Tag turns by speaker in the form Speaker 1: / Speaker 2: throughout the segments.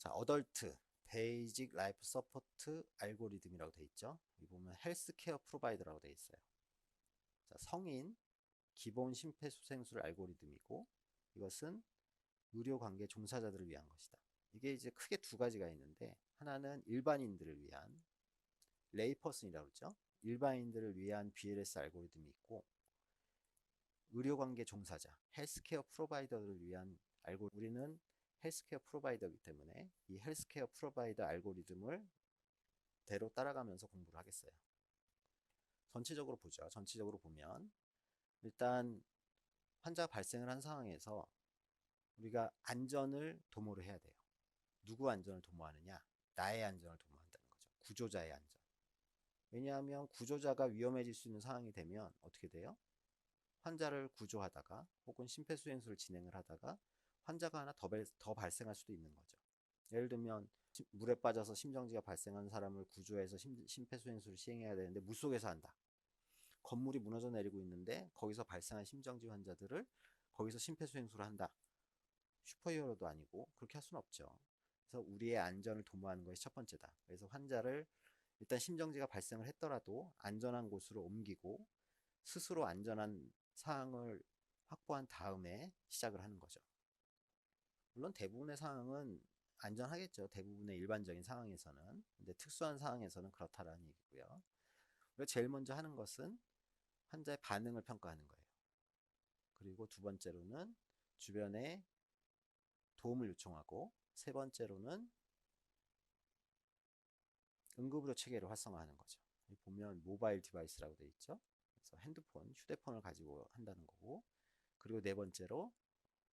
Speaker 1: 자, 어덜트 베이직 라이프 서포트 알고리즘이라고 돼 있죠. 여기 보면 헬스케어 프로바이더라고 돼 있어요. 자, 성인 기본 심폐소생술 알고리즘이고 이것은 의료 관계 종사자들을 위한 것이다. 이게 이제 크게 두 가지가 있는데 하나는 일반인들을 위한 레이퍼슨이라고 그러죠. 일반인들을 위한 BLS 알고리즘이 있고 의료 관계 종사자 헬스케어 프로바이더를 위한 우리는 헬스케어 프로바이더이기 때문에 이 헬스케어 프로바이더 알고리즘을 대로 따라가면서 공부를 하겠어요. 전체적으로 보죠. 전체적으로 보면 일단 환자가 발생을 한 상황에서 우리가 안전을 도모를 해야 돼요. 누구 안전을 도모하느냐? 나의 안전을 도모한다는 거죠. 구조자의 안전. 왜냐하면 구조자가 위험해질 수 있는 상황이 되면 어떻게 돼요? 환자를 구조하다가 혹은 심폐소생술을 진행을 하다가 환자가 하나 더 발생할 수도 있는 거죠. 예를 들면 물에 빠져서 심정지가 발생한 사람을 구조해서 심폐소생술을 시행해야 되는데 물속에서 한다. 건물이 무너져 내리고 있는데 거기서 발생한 심정지 환자들을 거기서 심폐소생술을 한다. 슈퍼히어로도 아니고 그렇게 할 수는 없죠. 그래서 우리의 안전을 도모하는 것이 첫 번째다. 그래서 환자를 일단 심정지가 발생을 했더라도 안전한 곳으로 옮기고 스스로 안전한 상황을 확보한 다음에 시작을 하는 거죠. 물론 대부분의 상황은 안전하겠죠. 대부분의 일반적인 상황에서는. 근데 특수한 상황에서는 그렇다라는 얘기고요. 그리고 제일 먼저 하는 것은 환자의 반응을 평가하는 거예요. 그리고 두 번째로는 주변에 도움을 요청하고 세 번째로는 응급의료 체계를 활성화하는 거죠. 여기 보면 모바일 디바이스라고 되어 있죠. 그래서 핸드폰, 휴대폰을 가지고 한다는 거고 그리고 네 번째로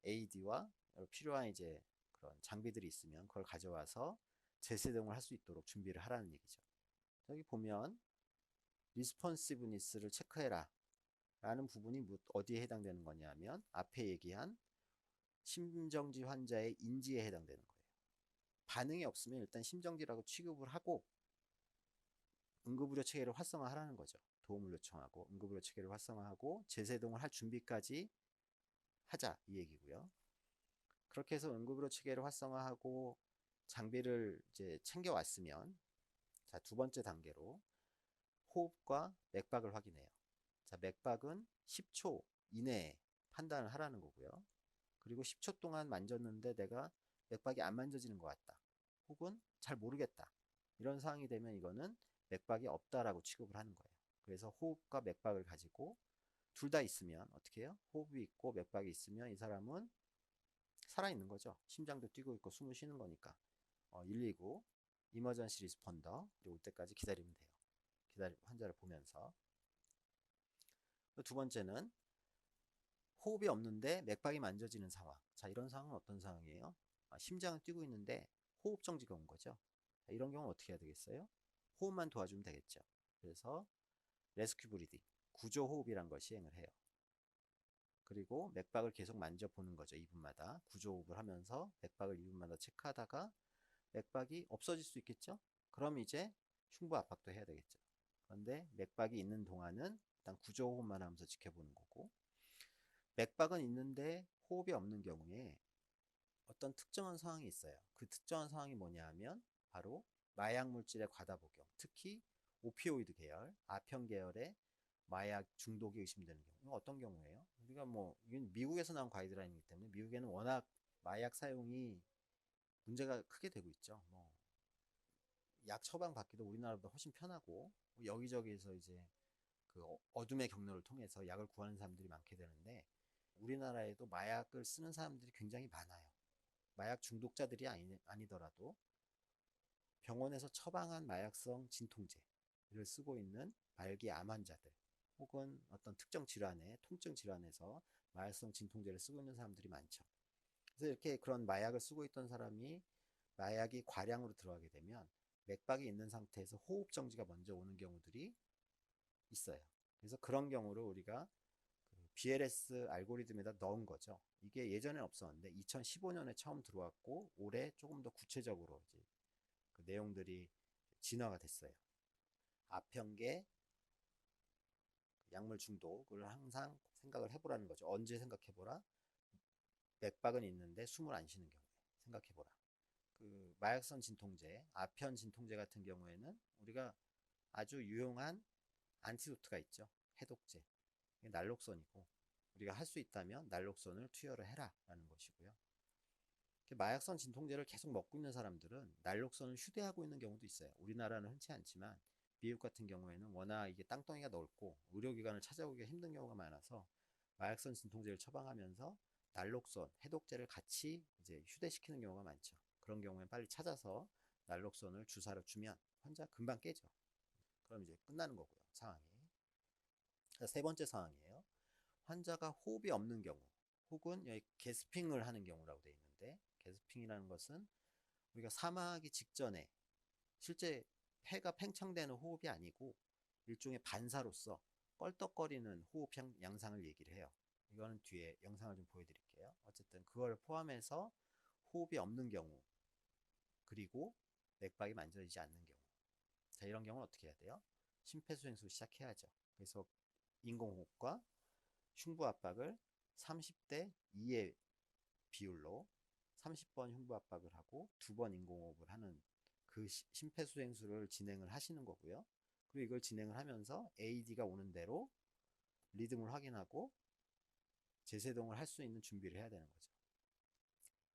Speaker 1: AED와 필요한 이제 그런 장비들이 있으면 그걸 가져와서 재세동을 할 수 있도록 준비를 하라는 얘기죠. 여기 보면 리스폰시브니스를 체크해라 라는 부분이 어디에 해당되는 거냐면 앞에 얘기한 심정지 환자의 인지에 해당되는 거예요. 반응이 없으면 일단 심정지라고 취급을 하고 응급의료 체계를 활성화하라는 거죠. 도움을 요청하고 응급의료 체계를 활성화하고 재세동을 할 준비까지 하자 이 얘기고요. 그렇게 해서 응급의료 체계를 활성화하고 장비를 이제 챙겨왔으면 자, 두 번째 단계로 호흡과 맥박을 확인해요. 자, 맥박은 10초 이내에 판단을 하라는 거고요. 그리고 10초 동안 만졌는데 내가 맥박이 안 만져지는 것 같다. 혹은 잘 모르겠다. 이런 상황이 되면 이거는 맥박이 없다라고 취급을 하는 거예요. 그래서 호흡과 맥박을 가지고 둘 다 있으면 어떻게 해요? 호흡이 있고 맥박이 있으면 이 사람은 살아있는 거죠. 심장도 뛰고 있고 숨을 쉬는 거니까. 119 이머전시 리스폰더 올 때까지 기다리면 돼요. 환자를 보면서. 두 번째는 호흡이 없는데 맥박이 만져지는 상황. 자, 이런 상황은 어떤 상황이에요? 심장은 뛰고 있는데 호흡 정지가 온 거죠. 자, 이런 경우는 어떻게 해야 되겠어요? 호흡만 도와주면 되겠죠. 그래서 레스큐 브리딩, 구조 호흡이란 걸 시행을 해요. 그리고 맥박을 계속 만져보는 거죠. 2분마다 구조 호흡을 하면서 맥박을 2분마다 체크하다가 맥박이 없어질 수 있겠죠? 그럼 이제 흉부 압박도 해야 되겠죠. 그런데 맥박이 있는 동안은 일단 구조 호흡만 하면서 지켜보는 거고 맥박은 있는데 호흡이 없는 경우에 어떤 특정한 상황이 있어요. 그 특정한 상황이 뭐냐 하면 바로 마약 물질의 과다 복용, 특히 오피오이드 계열, 아편 계열의 마약 중독이 의심되는 경우. 어떤 경우예요? 우리가 뭐 이건 미국에서 나온 가이드라인이기 때문에 미국에는 워낙 마약 사용이 문제가 크게 되고 있죠. 뭐 약 처방 받기도 우리나라보다 훨씬 편하고 여기저기에서 이제 그 어둠의 경로를 통해서 약을 구하는 사람들이 많게 되는데 우리나라에도 마약을 쓰는 사람들이 굉장히 많아요. 마약 중독자들이 아니더라도 병원에서 처방한 마약성 진통제를 쓰고 있는 말기 암 환자들 혹은 어떤 특정 질환에 통증 질환에서 마약성 진통제를 쓰고 있는 사람들이 많죠. 그래서 이렇게 그런 마약을 쓰고 있던 사람이 마약이 과량으로 들어가게 되면 맥박이 있는 상태에서 호흡 정지가 먼저 오는 경우들이 있어요. 그래서 그런 경우를 우리가 그 BLS 알고리즘에다 넣은 거죠. 이게 예전에 없었는데 2015년에 처음 들어왔고 올해 조금 더 구체적으로 이제 그 내용들이 진화가 됐어요. 아편계 약물 중독을 항상 생각을 해보라는 거죠. 언제 생각해보라? 맥박은 있는데 숨을 안 쉬는 경우에 생각해보라. 그 마약성 진통제, 아편 진통제 같은 경우에는 우리가 아주 유용한 안티도트가 있죠. 해독제. 날록선이고 우리가 할 수 있다면 날록선을 투여를 해라 라는 것이고요. 마약성 진통제를 계속 먹고 있는 사람들은 날록선을 휴대하고 있는 경우도 있어요. 우리나라는 흔치 않지만 미국 같은 경우에는 워낙 이게 땅덩이가 넓고 의료기관을 찾아오기가 힘든 경우가 많아서 마약성 진통제를 처방하면서 날록선, 해독제를 같이 이제 휴대시키는 경우가 많죠. 그런 경우에 빨리 찾아서 날록선을 주사로 주면 환자 금방 깨죠. 그럼 이제 끝나는 거고요, 상황이. 세 번째 상황이에요. 환자가 호흡이 없는 경우 혹은 여기 게스핑을 하는 경우라고 되어 있는데, 게스핑이라는 것은 우리가 사망하기 직전에 실제 폐가 팽창되는 호흡이 아니고 일종의 반사로서 껄떡거리는 호흡 양상을 얘기를 해요. 이거는 뒤에 영상을 좀 보여드릴게요. 어쨌든 그걸 포함해서 호흡이 없는 경우, 그리고 맥박이 만져지지 않는 경우. 자, 이런 경우는 어떻게 해야 돼요? 심폐소생술 시작해야죠. 그래서 인공호흡과 흉부압박을 30대 2의 비율로 30번 흉부압박을 하고 2번 인공호흡을 하는 그 심폐소생술을 진행을 하시는 거고요. 그리고 이걸 진행을 하면서 AED가 오는 대로 리듬을 확인하고 제세동을 할 수 있는 준비를 해야 되는 거죠.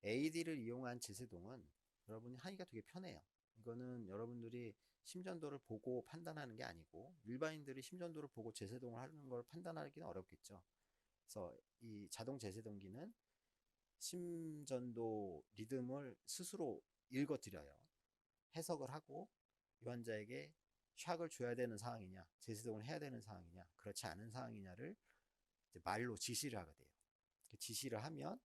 Speaker 1: AED를 이용한 제세동은 여러분이 하기가 되게 편해요. 이거는 여러분들이 심전도를 보고 판단하는 게 아니고 일반인들이 심전도를 보고 제세동을 하는 걸 판단하기는 어렵겠죠. 그래서 이 자동 제세동기는 심전도 리듬을 스스로 읽어드려요. 해석을 하고 이 환자에게 샥을 줘야 되는 상황이냐, 제세동을 해야 되는 상황이냐, 그렇지 않은 상황이냐를 말로 지시를 하게 돼요. 지시를 하면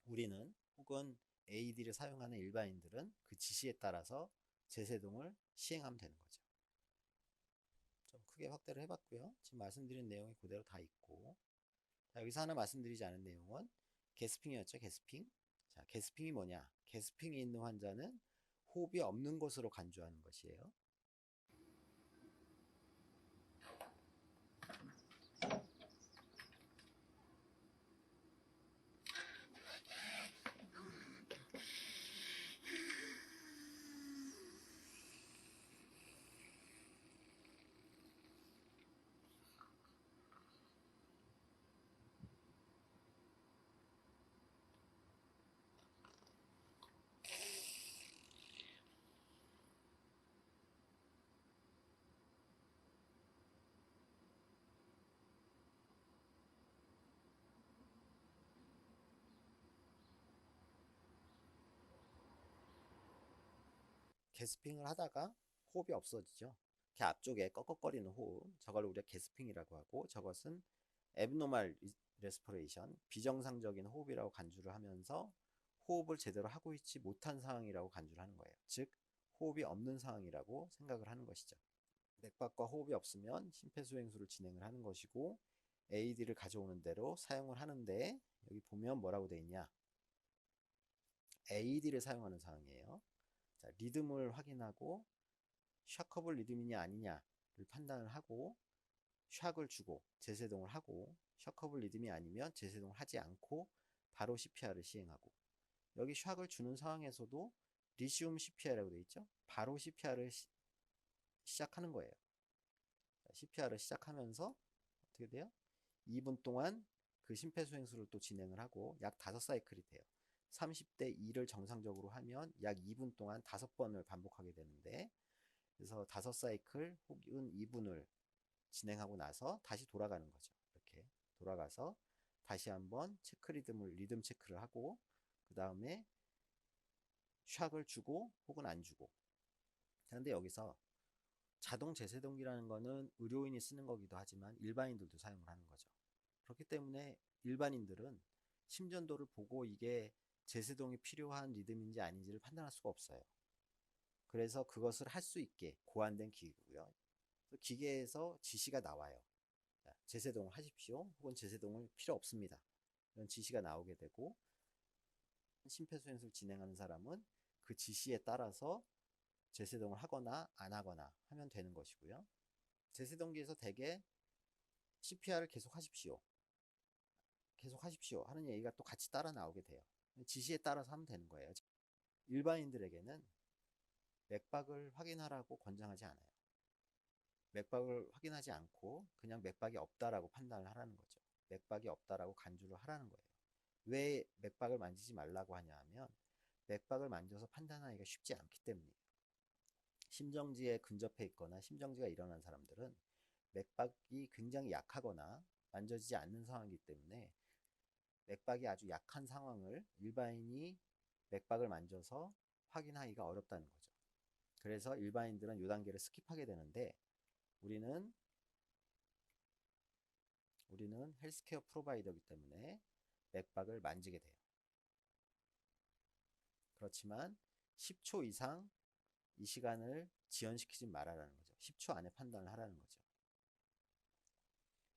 Speaker 1: 우리는 혹은 AED를 사용하는 일반인들은 그 지시에 따라서 제세동을 시행하면 되는 거죠. 좀 크게 확대를 해봤고요. 지금 말씀드린 내용이 그대로 다 있고, 자, 여기서 하나 말씀드리지 않은 내용은 게스핑이었죠. 게스핑. 자, 게스핑이 뭐냐? 게스핑이 있는 환자는 호흡이 없는 것으로 간주하는 것이에요. 게스핑을 하다가 호흡이 없어지죠. 그 앞쪽에 꺽꺽거리는 호흡, 저걸 우리가 게스핑이라고 하고, 저것은 abnormal respiration, 비정상적인 호흡이라고 간주를 하면서 호흡을 제대로 하고 있지 못한 상황이라고 간주를 하는 거예요. 즉 호흡이 없는 상황이라고 생각을 하는 것이죠. 맥박과 호흡이 없으면 심폐소생술을 진행을 하는 것이고 AED를 가져오는 대로 사용을 하는데, 여기 보면 뭐라고 되어 있냐, AED를 사용하는 상황이에요. 자, 리듬을 확인하고 샤커블 리듬이냐 아니냐를 판단을 하고 샥을 주고 제세동을 하고, 샤커블 리듬이 아니면 제세동을 하지 않고 바로 CPR을 시행하고, 여기 샥을 주는 상황에서도 리시움 CPR이라고 되어 있죠. 바로 CPR을 시작하는 거예요. CPR을 시작하면서 어떻게 돼요? 2분 동안 그 심폐소생술을 또 진행을 하고 약 5사이클이 돼요. 30대 2를 정상적으로 하면 약 2분 동안 5번을 반복하게 되는데, 그래서 5사이클 혹은 2분을 진행하고 나서 다시 돌아가는 거죠. 이렇게 돌아가서 다시 한번 체크 리듬 체크를 하고, 그 다음에 샥을 주고 혹은 안 주고. 그런데 여기서 자동 제세동기라는 거는 의료인이 쓰는 거기도 하지만 일반인들도 사용을 하는 거죠. 그렇기 때문에 일반인들은 심전도를 보고 이게 제세동이 필요한 리듬인지 아닌지를 판단할 수가 없어요. 그래서 그것을 할 수 있게 고안된 기기고요. 기계에서 지시가 나와요. 제세동을 하십시오, 혹은 제세동을 필요 없습니다, 이런 지시가 나오게 되고, 심폐소생술 진행하는 사람은 그 지시에 따라서 제세동을 하거나 안 하거나 하면 되는 것이고요. 제세동기에서 대개 CPR을 계속 하십시오, 계속 하십시오 하는 얘기가 또 같이 따라 나오게 돼요. 지시에 따라서 하면 되는 거예요. 일반인들에게는 맥박을 확인하라고 권장하지 않아요. 맥박을 확인하지 않고 그냥 맥박이 없다라고 판단을 하라는 거죠. 맥박이 없다라고 간주를 하라는 거예요. 왜 맥박을 만지지 말라고 하냐 하면 맥박을 만져서 판단하기가 쉽지 않기 때문이에요. 심정지에 근접해 있거나 심정지가 일어난 사람들은 맥박이 굉장히 약하거나 만져지지 않는 상황이기 때문에 맥박이 아주 약한 상황을 일반인이 맥박을 만져서 확인하기가 어렵다는 거죠. 그래서 일반인들은 이 단계를 스킵하게 되는데 우리는 헬스케어 프로바이더이기 때문에 맥박을 만지게 돼요. 그렇지만 10초 이상 이 시간을 지연시키지 말아라는 거죠. 10초 안에 판단을 하라는 거죠.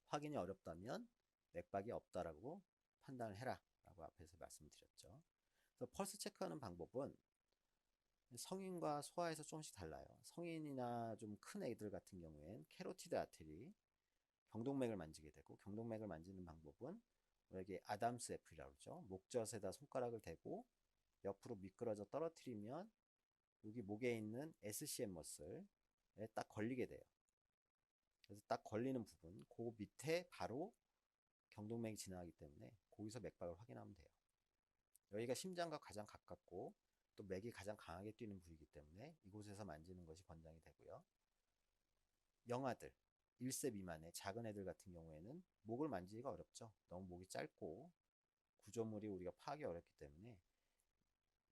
Speaker 1: 확인이 어렵다면 맥박이 없다라고 판단을 해라 라고 앞에서 말씀드렸죠. 그래서 펄스 체크하는 방법은 성인과 소아에서 조금씩 달라요. 성인이나 좀 큰 애들 같은 경우엔 캐로티드 아테리, 경동맥을 만지게 되고, 경동맥을 만지는 방법은 우리에게 아담스 애플이라고 그러죠. 목젖에다 손가락을 대고 옆으로 미끄러져 떨어뜨리면 여기 목에 있는 SCM 머슬에 딱 걸리게 돼요. 그래서 딱 걸리는 부분, 그 밑에 바로 경동맥이 지나가기 때문에 거기서 맥박을 확인하면 돼요. 여기가 심장과 가장 가깝고 또 맥이 가장 강하게 뛰는 부위이기 때문에 이곳에서 만지는 것이 권장이 되고요. 영아들, 1세 미만의 작은 애들 같은 경우에는 목을 만지기가 어렵죠. 너무 목이 짧고 구조물이 우리가 파악이 어렵기 때문에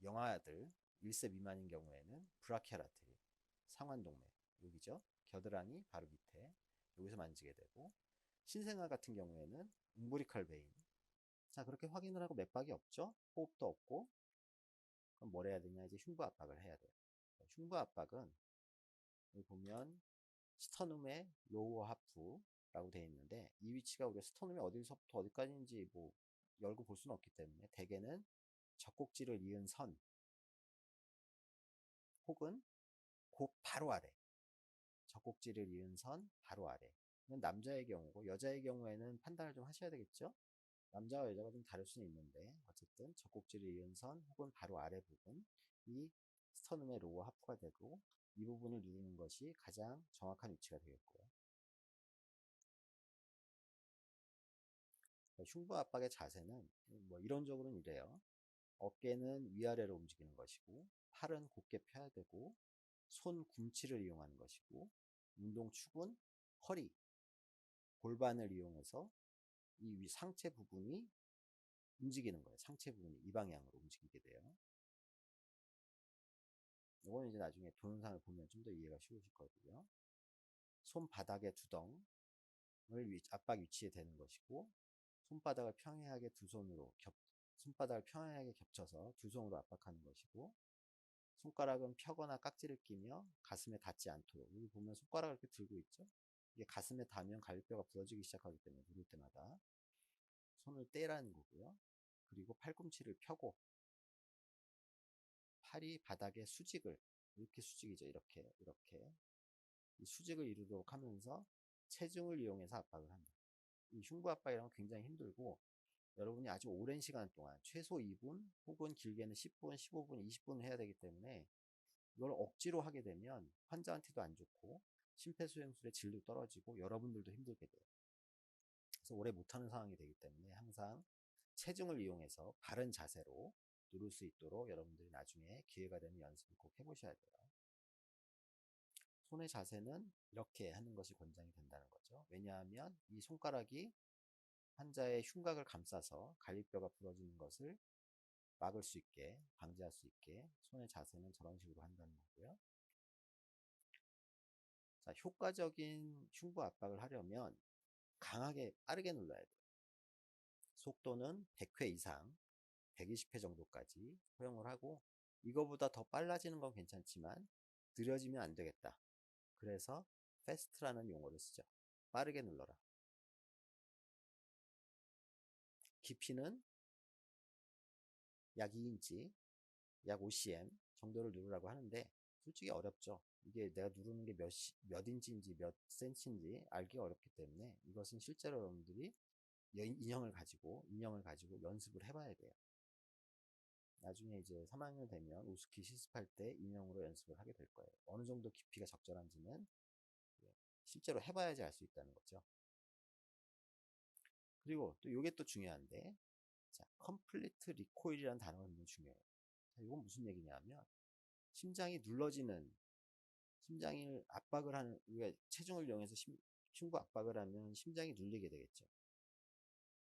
Speaker 1: 영아들, 1세 미만인 경우에는 브라키알 아테리, 상완동맥, 여기죠. 겨드랑이 바로 밑에 여기서 만지게 되고, 신생아 같은 경우에는 웅브리칼 베인. 자, 그렇게 확인을 하고 맥박이 없죠. 호흡도 없고, 그럼 뭘 해야 되냐? 이제 흉부 압박을 해야 돼요. 흉부 압박은 여기 보면 스터눔의 로우 하프라고 되어 있는데, 이 위치가 우리가 스터눔이 어디서부터 어디까지인지 뭐 열고 볼 수는 없기 때문에 대개는 젖꼭지를 이은 선 혹은 그 바로 아래, 젖꼭지를 이은 선 바로 아래. 이건 남자의 경우고, 여자의 경우에는 판단을 좀 하셔야 되겠죠. 남자와 여자가 좀 다를 수는 있는데 어쨌든 젖꼭지를 이은 선 혹은 바로 아래 부분, 이 스터눔의 로어 하프가 되고, 이 부분을 누르는 것이 가장 정확한 위치가 되겠고요. 흉부 압박의 자세는 뭐 이론적으로는 이래요. 어깨는 위아래로 움직이는 것이고, 팔은 곧게 펴야 되고, 손 굼치를 이용하는 것이고, 운동축은 허리, 골반을 이용해서 이 상체 부분이 움직이는 거예요. 상체 부분이 이 방향으로 움직이게 돼요. 이거는 이제 나중에 동영상을 보면 좀 더 이해가 쉬우실 거고요. 손바닥의 두덩을 압박 위치에 대는 것이고, 손바닥을 평행하게 손바닥을 평행하게 겹쳐서 두 손으로 압박하는 것이고, 손가락은 펴거나 깍지를 끼며 가슴에 닿지 않도록, 여기 보면 손가락을 이렇게 들고 있죠. 이게 가슴에 닿으면 갈비뼈가 부러지기 시작하기 때문에 누를 때마다 손을 떼라는 거고요. 그리고 팔꿈치를 펴고 팔이 바닥에 수직을, 이렇게 수직이죠. 이렇게 이 수직을 이루도록 하면서 체중을 이용해서 압박을 합니다. 이 흉부 압박이라는 건 굉장히 힘들고, 여러분이 아주 오랜 시간 동안 최소 2분 혹은 길게는 10분, 15분, 20분 해야 되기 때문에 이걸 억지로 하게 되면 환자한테도 안 좋고 심폐소생술의 질도 떨어지고 여러분들도 힘들게 돼요. 그래서 오래 못하는 상황이 되기 때문에 항상 체중을 이용해서 바른 자세로 누를 수 있도록 여러분들이 나중에 기회가 되면 연습을 꼭 해보셔야 돼요. 손의 자세는 이렇게 하는 것이 권장이 된다는 거죠. 왜냐하면 이 손가락이 환자의 흉곽을 감싸서 갈비뼈가 부러지는 것을 막을 수 있게, 방지할 수 있게 손의 자세는 저런 식으로 한다는 거고요. 자, 효과적인 흉부 압박을 하려면 강하게 빠르게 눌러야 돼요. 속도는 100회 이상, 120회 정도까지 허용을 하고, 이거보다 더 빨라지는 건 괜찮지만 느려지면 안 되겠다. 그래서 fast라는 용어를 쓰죠. 빠르게 눌러라. 깊이는 약 2인치, 약 5cm 정도를 누르라고 하는데 솔직히 어렵죠. 이게 내가 누르는 게 몇 인치인지 몇 센치인지 알기가 어렵기 때문에 이것은 실제로 여러분들이 인형을 가지고 연습을 해봐야 돼요. 나중에 이제 3학년 되면 우스키 실습할 때 인형으로 연습을 하게 될 거예요. 어느 정도 깊이가 적절한지는 실제로 해봐야지 알 수 있다는 거죠. 그리고 또 이게 또 중요한데, 자, 컴플리트 리코일이라는 단어가 굉장히 중요해요. 자, 이건 무슨 얘기냐면, 심장이 눌러지는, 심장을 압박을 하는, 우리가 체중을 이용해서 흉부 압박을 하면 심장이 눌리게 되겠죠.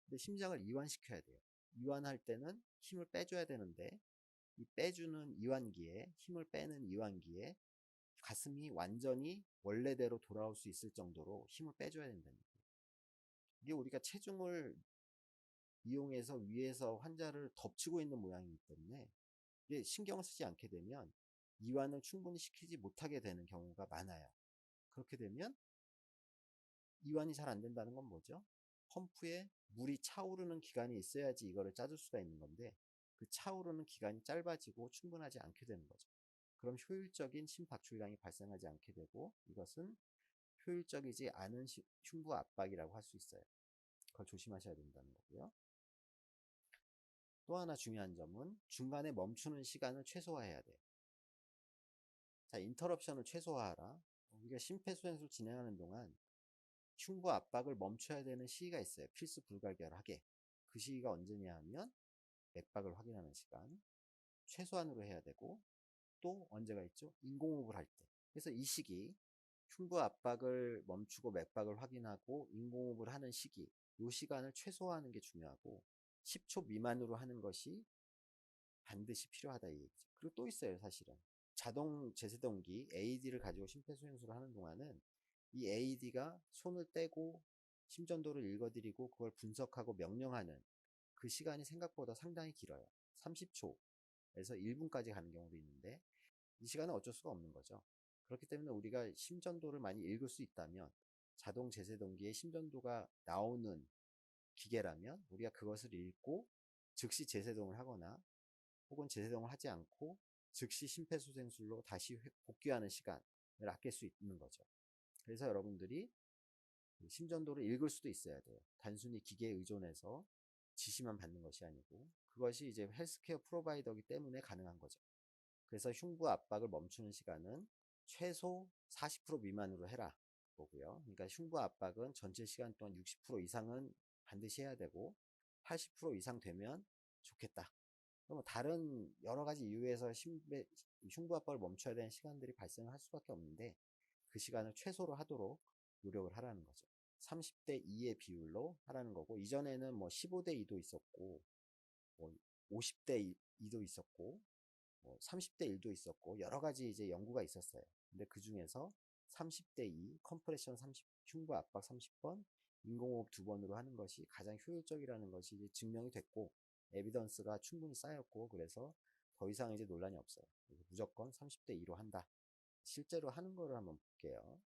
Speaker 1: 근데 심장을 이완시켜야 돼요. 이완할 때는 힘을 빼줘야 되는데, 이 빼주는 이완기에, 힘을 빼는 이완기에 가슴이 완전히 원래대로 돌아올 수 있을 정도로 힘을 빼줘야 된다는 거예요. 이게 우리가 체중을 이용해서 위에서 환자를 덮치고 있는 모양이기 때문에 이게 신경을 쓰지 않게 되면 이완을 충분히 시키지 못하게 되는 경우가 많아요. 그렇게 되면 이완이 잘 안 된다는 건 뭐죠? 펌프에 물이 차오르는 기간이 있어야지 이거를 짜줄 수가 있는 건데 그 차오르는 기간이 짧아지고 충분하지 않게 되는 거죠. 그럼 효율적인 심박출량이 발생하지 않게 되고 이것은 효율적이지 않은 흉부 압박이라고 할 수 있어요. 그걸 조심하셔야 된다는 거고요. 또 하나 중요한 점은 중간에 멈추는 시간을 최소화해야 돼요. 자, 인터럽션을 최소화하라. 우리가 심폐소생술 진행하는 동안 흉부 압박을 멈춰야 되는 시기가 있어요. 필수 불가결하게. 그 시기가 언제냐 하면 맥박을 확인하는 시간. 최소한으로 해야 되고 또 언제가 있죠? 인공호흡을 할 때. 그래서 이 시기 흉부 압박을 멈추고 맥박을 확인하고 인공호흡을 하는 시기 이 시간을 최소화하는 게 중요하고 10초 미만으로 하는 것이 반드시 필요하다 이 얘기죠. 그리고 또 있어요 사실은. 자동 제세동기 AED를 가지고 심폐소생술을 하는 동안은 이 AED가 손을 떼고 심전도를 읽어드리고 그걸 분석하고 명령하는 그 시간이 생각보다 상당히 길어요. 30초에서 1분까지 가는 경우도 있는데 이 시간은 어쩔 수가 없는 거죠. 그렇기 때문에 우리가 심전도를 많이 읽을 수 있다면 자동 제세동기에 심전도가 나오는 기계라면 우리가 그것을 읽고 즉시 제세동을 하거나 혹은 제세동을 하지 않고 즉시 심폐소생술로 다시 복귀하는 시간을 아낄 수 있는 거죠. 그래서 여러분들이 심전도를 읽을 수도 있어야 돼요. 단순히 기계에 의존해서 지시만 받는 것이 아니고 그것이 이제 헬스케어 프로바이더이기 때문에 가능한 거죠. 그래서 흉부 압박을 멈추는 시간은 최소 40% 미만으로 해라 거고요. 그러니까 흉부 압박은 전체 시간 동안 60% 이상은 반드시 해야 되고 80% 이상 되면 좋겠다. 그럼 다른 여러 가지 이유에서 흉부 압박을 멈춰야 되는 시간들이 발생할 수밖에 없는데 그 시간을 최소로 하도록 노력을 하라는 거죠. 30대 2의 비율로 하라는 거고 이전에는 뭐 15대 2도 있었고 뭐 50대 2도 있었고 뭐 30대 1도 있었고 여러 가지 이제 연구가 있었어요. 근데 그 중에서 30대 2 컴프레션 30 흉부 압박 30번 인공호흡 2번으로 하는 것이 가장 효율적이라는 것이 이제 증명이 됐고 에비던스가 충분히 쌓였고 그래서 더 이상 이제 논란이 없어요. 무조건 30대 2로 한다. 실제로 하는 거를 한번 볼게요.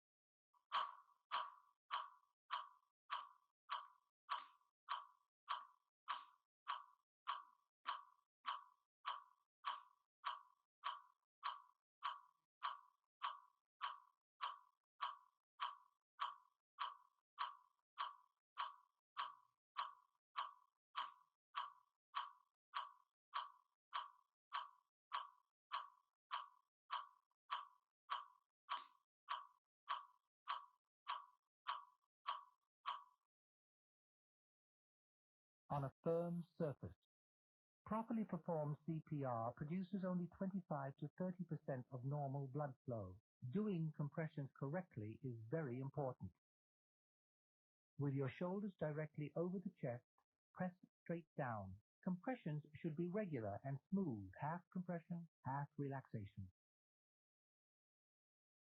Speaker 2: On a firm surface. Properly performed CPR produces only 25 to 30% of normal blood flow. Doing compressions correctly is very important. With your shoulders directly over the chest, press straight down. Compressions should be regular and smooth, half compression, half relaxation.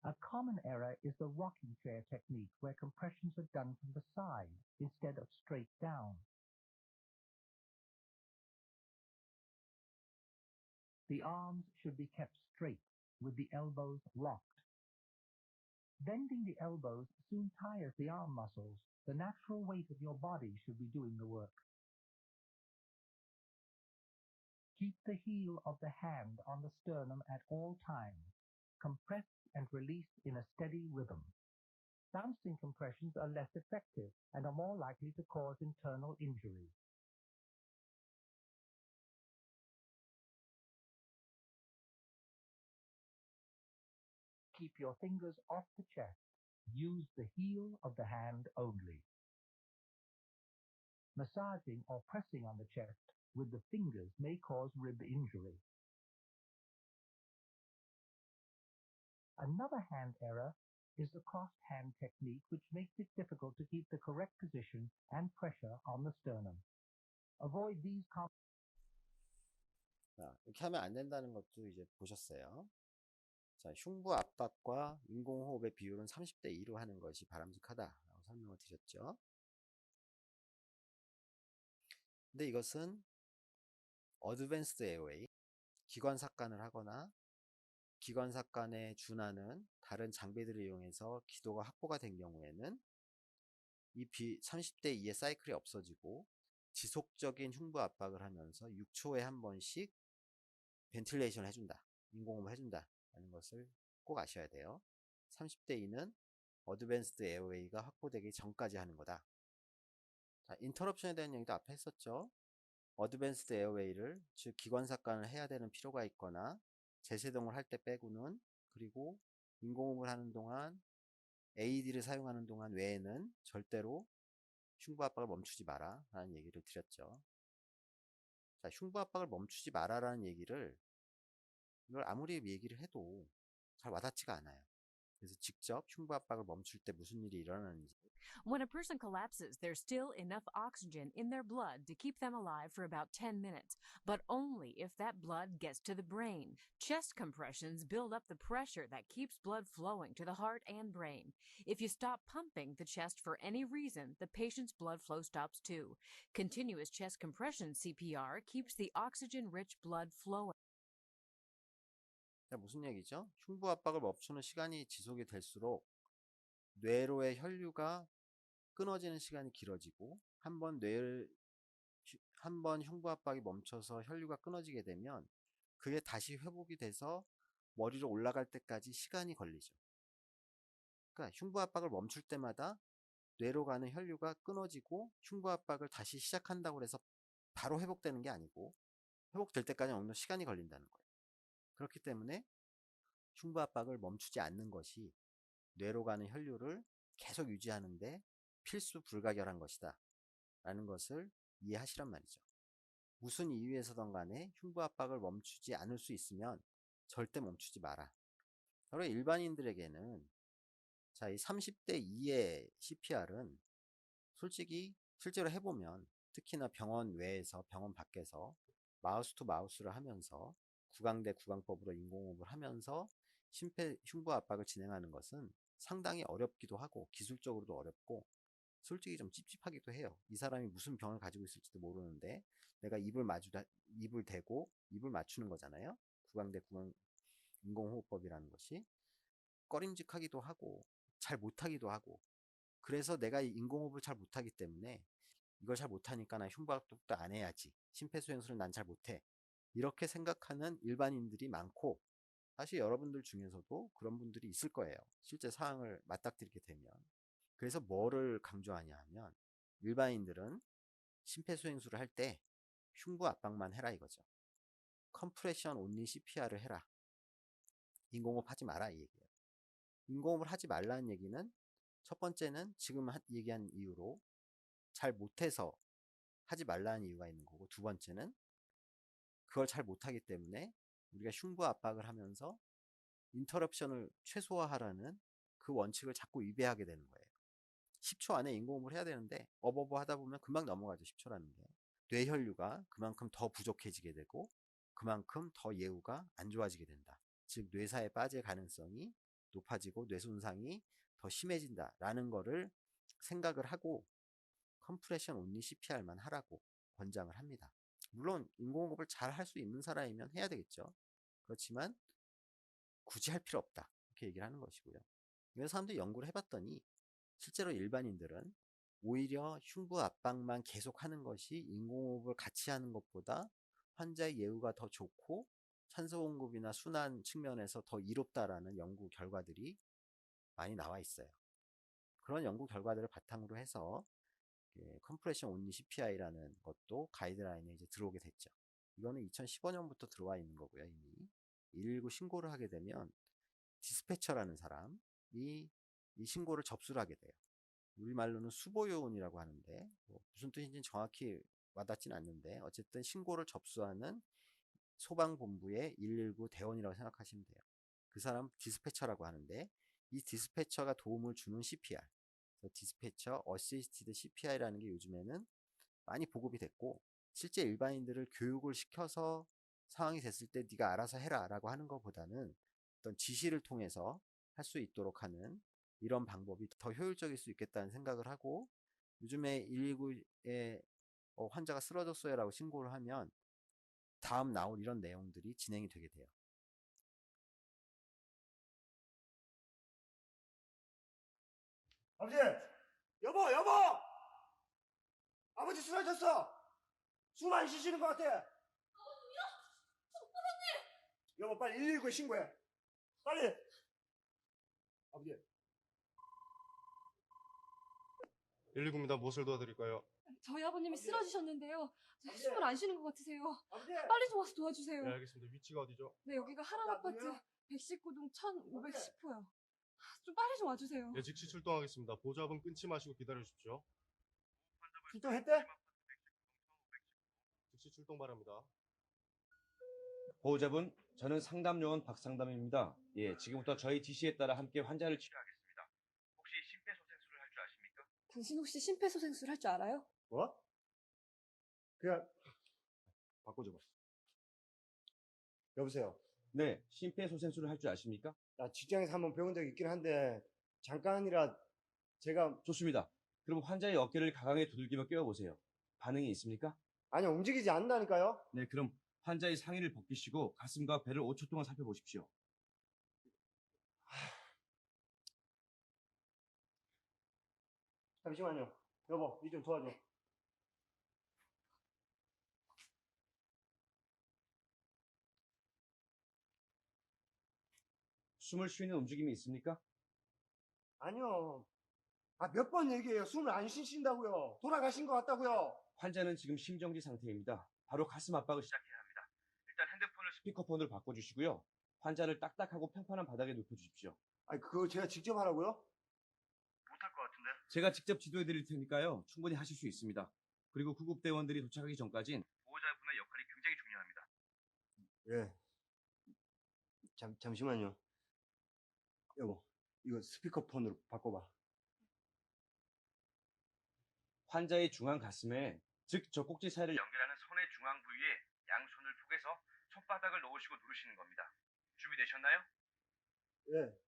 Speaker 2: A common error is the rocking chair technique where compressions are done from the side instead of straight down. The arms should be kept straight with the elbows locked. Bending the elbows soon tires the arm muscles. The natural weight of your body should be doing the work. Keep the heel of the hand on the sternum at all times. Compress and release in a steady rhythm. Bouncing compressions are less effective and are more likely to cause internal injury. keep your fingers off the chest. Use the heel of the hand only. Massaging or pressing on the chest with the fingers may cause rib injury. Another hand error is the crossed hand technique, which makes it difficult to keep the correct position and pressure on the sternum. Avoid these
Speaker 1: 자, 이렇게 하면 안 된다는 것도 이제 보셨어요. 자, 흉부 압박과 인공호흡의 비율은 30대 2로 하는 것이 바람직하다라고 설명을 드렸죠. 근데 이것은 어드밴스드 에어웨이, 기관삭관을 하거나 기관삭관에 준하는 다른 장비들을 이용해서 기도가 확보가 된 경우에는 이 30대 2의 사이클이 없어지고 지속적인 흉부 압박을 하면서 6초에 한 번씩 벤틸레이션을 해준다, 인공호흡을 해준다 라는 것을 꼭 아셔야 돼요. 30대 2는 어드밴스드 에어웨이가 확보되기 전까지 하는 거다. 자, 인터럽션에 대한 얘기도 앞에 했었죠. 어드밴스드 에어웨이를, 즉 기관삭관을 해야 되는 필요가 있거나 제세동을 할 때 빼고는, 그리고 인공호흡을 하는 동안 AED를 사용하는 동안 외에는 절대로 흉부 압박을 멈추지 마라 라는 얘기를 드렸죠. 자, 흉부 압박을 멈추지 마라 라는 얘기를, 이걸 아무리 얘기를 해도 잘 와닿지가 않아요. 그래서 직접 흉부 압박을 멈출 때 무슨 일이 일어나는지.
Speaker 3: When a person collapses, there's still enough oxygen in their blood to keep them alive for about 10 minutes, but only if that blood gets to the brain. Chest compressions build up the pressure that keeps blood flowing to the heart and brain. If you stop pumping the chest for any reason, the patient's blood flow stops too. Continuous chest compression CPR keeps the oxygen-rich blood flowing.
Speaker 1: 자, 무슨 얘기죠? 흉부 압박을 멈추는 시간이 지속이 될수록 뇌로의 혈류가 끊어지는 시간이 길어지고, 한번 흉부 압박이 멈춰서 혈류가 끊어지게 되면 그게 다시 회복이 돼서 머리로 올라갈 때까지 시간이 걸리죠. 그러니까 흉부 압박을 멈출 때마다 뇌로 가는 혈류가 끊어지고 흉부 압박을 다시 시작한다고 해서 바로 회복되는 게 아니고, 회복될 때까지 어느 정도 시간이 걸린다는 거예요. 그렇기 때문에 흉부 압박을 멈추지 않는 것이 뇌로 가는 혈류를 계속 유지하는데 필수 불가결한 것이다 라는 것을 이해하시란 말이죠. 무슨 이유에서든 간에 흉부 압박을 멈추지 않을 수 있으면 절대 멈추지 마라. 바로 일반인들에게는, 자, 이 30대 2의 CPR은 솔직히 실제로 해보면, 특히나 병원 외에서, 병원 밖에서 마우스 투 마우스를 하면서 구강대 구강법으로 인공호흡을 하면서 흉부 압박을 진행하는 것은 상당히 어렵기도 하고 기술적으로도 어렵고 솔직히 좀 찝찝하기도 해요. 이 사람이 무슨 병을 가지고 있을지도 모르는데 내가 입을 대고 입을 맞추는 거잖아요. 구강대 구강 인공호흡법이라는 것이 꺼림직하기도 하고 잘 못하기도 하고, 그래서 내가 이 인공호흡을 잘 못하기 때문에 이걸 잘 못하니까 나 흉부압박도 안 해야지, 심폐소생술은 난 잘 못해, 이렇게 생각하는 일반인들이 많고, 사실 여러분들 중에서도 그런 분들이 있을 거예요. 실제 상황을 맞닥뜨리게 되면. 그래서 뭐를 강조하냐 하면, 일반인들은 심폐소생술을 할 때 흉부 압박만 해라 이거죠. 컴프레션 온리 CPR을 해라. 인공호흡 하지 마라 이 얘기예요. 인공호흡을 하지 말라는 얘기는, 첫 번째는 지금 얘기한 이유로 잘 못해서 하지 말라는 이유가 있는 거고, 두 번째는 그걸 잘 못하기 때문에 우리가 흉부 압박을 하면서 인터럽션을 최소화하라는 그 원칙을 자꾸 위배하게 되는 거예요. 10초 안에 인공호흡을 해야 되는데 어버버 하다 보면 금방 넘어가죠. 10초라는 게. 뇌혈류가 그만큼 더 부족해지게 되고 그만큼 더 예후가 안 좋아지게 된다. 즉 뇌사에 빠질 가능성이 높아지고 뇌 손상이 더 심해진다라는 거를 생각을 하고 컴프레션 온리 CPR만 하라고 권장을 합니다. 물론 인공호흡을 잘 할 수 있는 사람이면 해야 되겠죠. 그렇지만 굳이 할 필요 없다 이렇게 얘기를 하는 것이고요. 그래서 사람들이 연구를 해봤더니 실제로 일반인들은 오히려 흉부 압박만 계속하는 것이 인공호흡을 같이 하는 것보다 환자의 예후가 더 좋고 산소 공급이나 순환 측면에서 더 이롭다라는 연구 결과들이 많이 나와 있어요. 그런 연구 결과들을 바탕으로 해서 컴프레션 온리 CPI라는 것도 가이드라인에 이제 들어오게 됐죠. 이거는 2015년부터 들어와 있는 거고요. 이미 119 신고를 하게 되면 디스패처라는 사람이 이 신고를 접수를 하게 돼요. 우리말로는 수보요원이라고 하는데 무슨 뜻인지 정확히 와닿진 않는데 어쨌든 신고를 접수하는 소방본부의 119 대원이라고 생각하시면 돼요. 그 사람 디스패처라고 하는데 이 디스패처가 도움을 주는 CPR, 디스패처 어시스티드 CPR이라는 게 요즘에는 많이 보급이 됐고 실제 일반인들을 교육을 시켜서 상황이 됐을 때 네가 알아서 해라 라고 하는 것보다는 어떤 지시를 통해서 할 수 있도록 하는 이런 방법이 더 효율적일 수 있겠다는 생각을 하고 요즘에 119에 환자가 쓰러졌어요 라고 신고를 하면 다음 나올 이런 내용들이 진행이 되게 돼요.
Speaker 4: 아버지! 여보! 여보! 아버지 쓰러졌어! 숨 안 쉬시는 것 같아! 아버지요? 여보 빨리 119에 신고해! 빨리! 아버지
Speaker 5: 119입니다. 무엇을 도와드릴까요?
Speaker 6: 저희 아버님이
Speaker 4: 아버지.
Speaker 6: 쓰러지셨는데요.
Speaker 4: 아버지.
Speaker 6: 숨을 안 쉬는 것 같으세요.
Speaker 4: 아버지!
Speaker 6: 빨리 좀 와서 도와주세요.
Speaker 5: 네, 알겠습니다. 위치가 어디죠?
Speaker 6: 네, 여기가 하랑
Speaker 4: 아버지,
Speaker 6: 아파트
Speaker 4: 아버지요?
Speaker 6: 119동 1510호요. 좀 빨리 좀 와주세요.
Speaker 5: 네, 즉시 출동하겠습니다. 보호자분 끊지 마시고 기다려 주십시오.
Speaker 4: 출동했대?
Speaker 5: 즉시 출동 바랍니다.
Speaker 7: 보호자분, 저는 상담요원 박상담입니다. 예, 지금부터 저희 지시에 따라 함께 환자를 치료하겠습니다. 혹시 심폐소생술을 할 줄 아십니까?
Speaker 6: 당신 혹시 심폐소생술 할 줄 알아요?
Speaker 4: 뭐? 그냥 바꿔줘봐. 여보세요.
Speaker 7: 네, 심폐소생술을 할 줄 아십니까?
Speaker 4: 나 직장에서 한번 배운 적이 있긴 한데 잠깐이라 제가
Speaker 7: 좋습니다. 그럼 환자의 어깨를 가강에 두들기며 깨워보세요. 반응이 있습니까?
Speaker 4: 아니 움직이지 않는다니까요?
Speaker 7: 네, 그럼 환자의 상의를 벗기시고 가슴과 배를 5초 동안 살펴보십시오.
Speaker 4: 잠시만요. 여보, 이 좀 도와줘.
Speaker 7: 숨을 쉬는 움직임이 있습니까?
Speaker 4: 아니요. 몇 번 얘기해요. 숨을 안 쉬신다고요. 돌아가신 것 같다고요.
Speaker 7: 환자는 지금 심정지 상태입니다. 바로 가슴 압박을 시작해야 합니다. 일단 핸드폰을 스피커폰으로 바꿔주시고요. 환자를 딱딱하고 평판한 바닥에 눕혀주십시오.
Speaker 4: 아니 그거 제가 직접 하라고요?
Speaker 7: 못할 것 같은데? 제가 직접 지도해 드릴 테니까요. 충분히 하실 수 있습니다. 그리고 구급대원들이 도착하기 전까진 보호자분의 역할이 굉장히 중요합니다.
Speaker 4: 예. 잠시만요. 여보, 이거 스피커폰으로 바꿔봐.
Speaker 7: 환자의 중앙 가슴에, 즉 젖꼭지 사이를 연결하는 손의 중앙 부위에 양손을 포개서 손바닥을 놓으시고 누르시는 겁니다. 준비되셨나요?
Speaker 4: 예.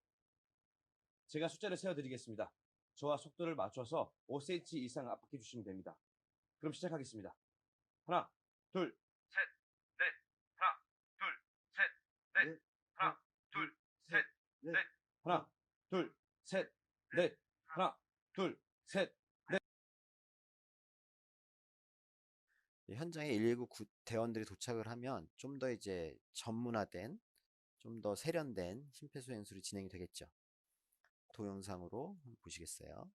Speaker 7: 제가 숫자를 세어드리겠습니다. 저와 속도를 맞춰서 5cm 이상 압박해 주시면 됩니다. 그럼 시작하겠습니다. 하나, 둘, 셋, 넷. 하나, 둘, 셋, 넷.
Speaker 4: 네.
Speaker 7: 하나, 둘, 셋,
Speaker 4: 네.
Speaker 7: 넷. 하나, 둘, 셋, 넷. 하나, 둘, 셋.
Speaker 1: 현장에 119 대원들이 도착을 하면 좀 더 이제 전문화된, 좀 더 세련된 심폐소생술이 진행이 되겠죠. 동영상으로 한번 보시겠어요?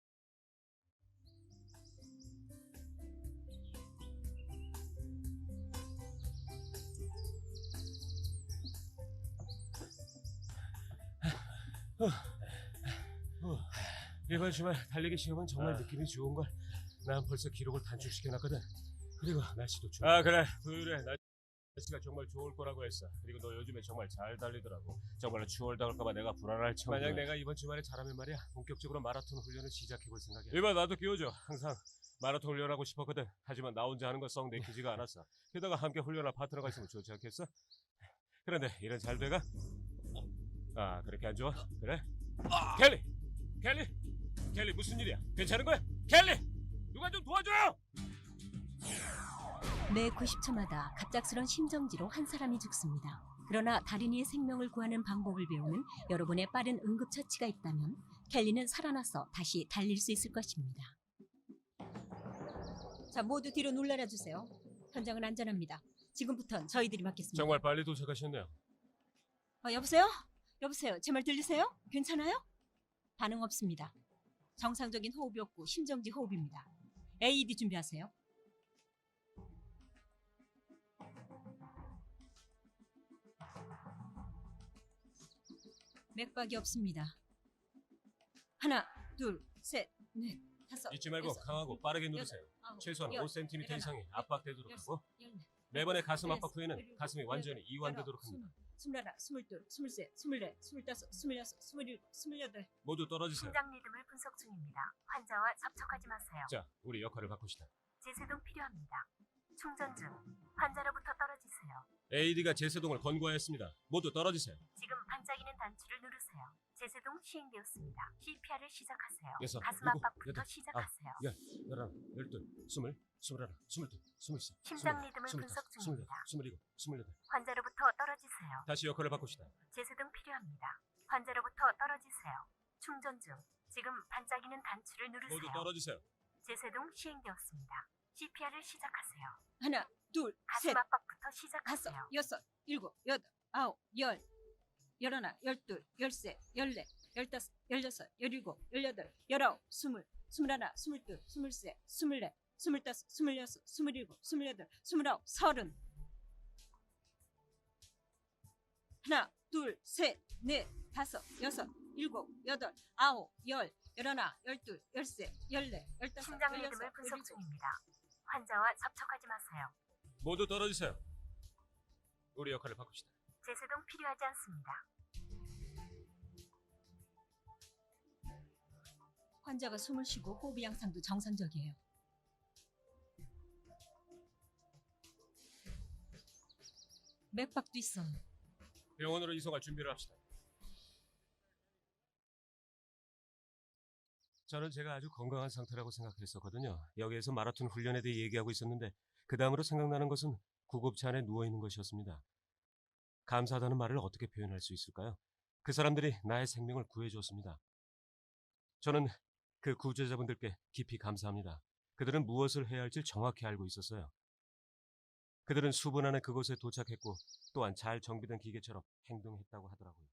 Speaker 8: 이번 주말 달리기 시험은 정말 느낌이 좋은걸. 난 벌써 기록을 단축시켜놨거든. 그리고 날씨도 좋아. 아 그래, 토요일에 날씨가 정말 좋을 거라고 했어. 그리고 너 요즘에 정말 잘 달리더라고. 정말로 추월당할까봐 내가 불안할 정도야. 만약 내가 이번 주말에 잘하면 말이야, 본격적으로 마라톤 훈련을 시작해볼 생각이야. 이봐, 나도 끼워줘. 항상 마라톤 훈련하고 싶었거든. 하지만 나 혼자 하는 건 썩 내키지가 않았어. 게다가 함께 훈련할 파트너가 있으면 좋지 않겠어? 그런데 일은 잘 돼가? 아, 그렇게 안 좋아? 그래? 켈리 무슨 일이야? 괜찮은 거야? 켈리! 누가 좀 도와줘요!
Speaker 9: 매 90초마다 갑작스런 심정지로 한 사람이 죽습니다. 그러나 달인이의 생명을 구하는 방법을 배우는 여러분의 빠른 응급처치가 있다면 켈리는 살아나서 다시 달릴 수 있을 것입니다. 자, 모두 뒤로 물러나 주세요. 현장은 안전합니다. 지금부턴 저희들이 맡겠습니다.
Speaker 8: 정말 빨리 도착하셨네요.
Speaker 9: 여보세요? 여보세요? 제 말 들리세요? 괜찮아요? 반응 없습니다. 정상적인 호흡이 없고 심정지 호흡입니다. AED 준비하세요. 맥박이 없습니다. 하나, 둘, 셋, 넷, 다섯.
Speaker 8: 잊지 말고
Speaker 9: 여섯,
Speaker 8: 강하고
Speaker 9: 일곱,
Speaker 8: 빠르게
Speaker 9: 여덟,
Speaker 8: 누르세요.
Speaker 9: 아홉,
Speaker 8: 최소한
Speaker 9: 열,
Speaker 8: 5cm
Speaker 9: 열하나,
Speaker 8: 이상이 압박되도록 하고
Speaker 9: 열네,
Speaker 8: 매번의 가슴
Speaker 9: 열여섯,
Speaker 8: 압박 후에는
Speaker 9: 열일곱,
Speaker 8: 가슴이 완전히
Speaker 9: 열여덟,
Speaker 8: 이완되도록 합니다.
Speaker 9: 스물하나, 스물둘, 스물셋, 스물넷, 스물다섯, 스물여섯, 스물일곱, 스물여덟.
Speaker 8: 모두 떨어지세요.
Speaker 10: 심장 리듬을 분석 중입니다. 환자와 접촉하지 마세요.
Speaker 8: 자, 우리 역할을 바꿉시다.
Speaker 10: 제세동 필요합니다. 충전 중. 환자로부터 떨어지세요.
Speaker 8: AD가 제세동을 권고하였습니다. 모두 떨어지세요.
Speaker 10: 지금 반짝이는 단추를 누르세요. 제세동 시행되었습니다. CPR을 시작하세요.
Speaker 8: 여섯,
Speaker 10: 가슴
Speaker 8: 일곱,
Speaker 10: 압박부터
Speaker 8: 여덟,
Speaker 10: 시작하세요.
Speaker 8: 열, 열하나, 열둘, 스물, 스물하나, 스물둘, 스물셋,
Speaker 10: 심장
Speaker 8: 스물넷,
Speaker 10: 리듬을
Speaker 8: 스물다섯,
Speaker 10: 분석 중입니다.
Speaker 8: 스물여섯, 스물일곱, 스물여덟.
Speaker 10: 환자로부터 떨어지세요.
Speaker 8: 다시 역할을 바꿉시다.
Speaker 10: 제세동 필요합니다. 환자로부터 떨어지세요. 충전 중. 지금 반짝이는 단추를
Speaker 8: 모두
Speaker 10: 누르세요.
Speaker 8: 떨어지세요.
Speaker 10: 제세동 시행되었습니다. CPR을 시작하세요.
Speaker 9: 하나, 둘,
Speaker 10: 가슴
Speaker 9: 셋,
Speaker 10: 압박부터
Speaker 9: 다섯,
Speaker 10: 시작하세요.
Speaker 9: 여섯, 일곱, 여덟, 아홉, 열, 열하나, 열둘, 열셋, 열넷, 열다섯, 열여섯, 열일곱, 열여덟, 열아홉, 스물, 스물하나, 스물둘, 스물셋, 스물넷, 스물다섯, 스물여섯, 스물일곱, 스물여덟, 스물아홉, 서른. 하나, 둘, 셋, 넷, 다섯, 여섯, 일곱, 여덟, 아홉, 열, 열하나, 열둘, 열셋, 열넷, 열다섯,
Speaker 10: 심장
Speaker 9: 열여섯,
Speaker 10: 리듬을 분석
Speaker 9: 열일곱.
Speaker 10: 중입니다. 환자와 접촉하지 마세요.
Speaker 8: 모두 떨어지세요. 우리 역할을 바꿉시다.
Speaker 10: 제세동 필요하지 않습니다.
Speaker 9: 환자가 숨을 쉬고 호흡 양상도 정상적이에요. 맥박도 있어요.
Speaker 8: 병원으로 이송할 준비를 합시다. 저는 제가 아주 건강한 상태라고 생각했었거든요. 여기에서 마라톤 훈련에 대해 얘기하고 있었는데 그 다음으로 생각나는 것은 구급차 안에 누워있는 것이었습니다. 감사하다는 말을 어떻게 표현할 수 있을까요? 그 사람들이 나의 생명을 구해주었습니다. 저는 그 구조자분들께 깊이 감사합니다. 그들은 무엇을 해야 할지 정확히 알고 있었어요. 그들은 수분 안에 그곳에 도착했고 또한 잘 정비된 기계처럼 행동했다고 하더라고요.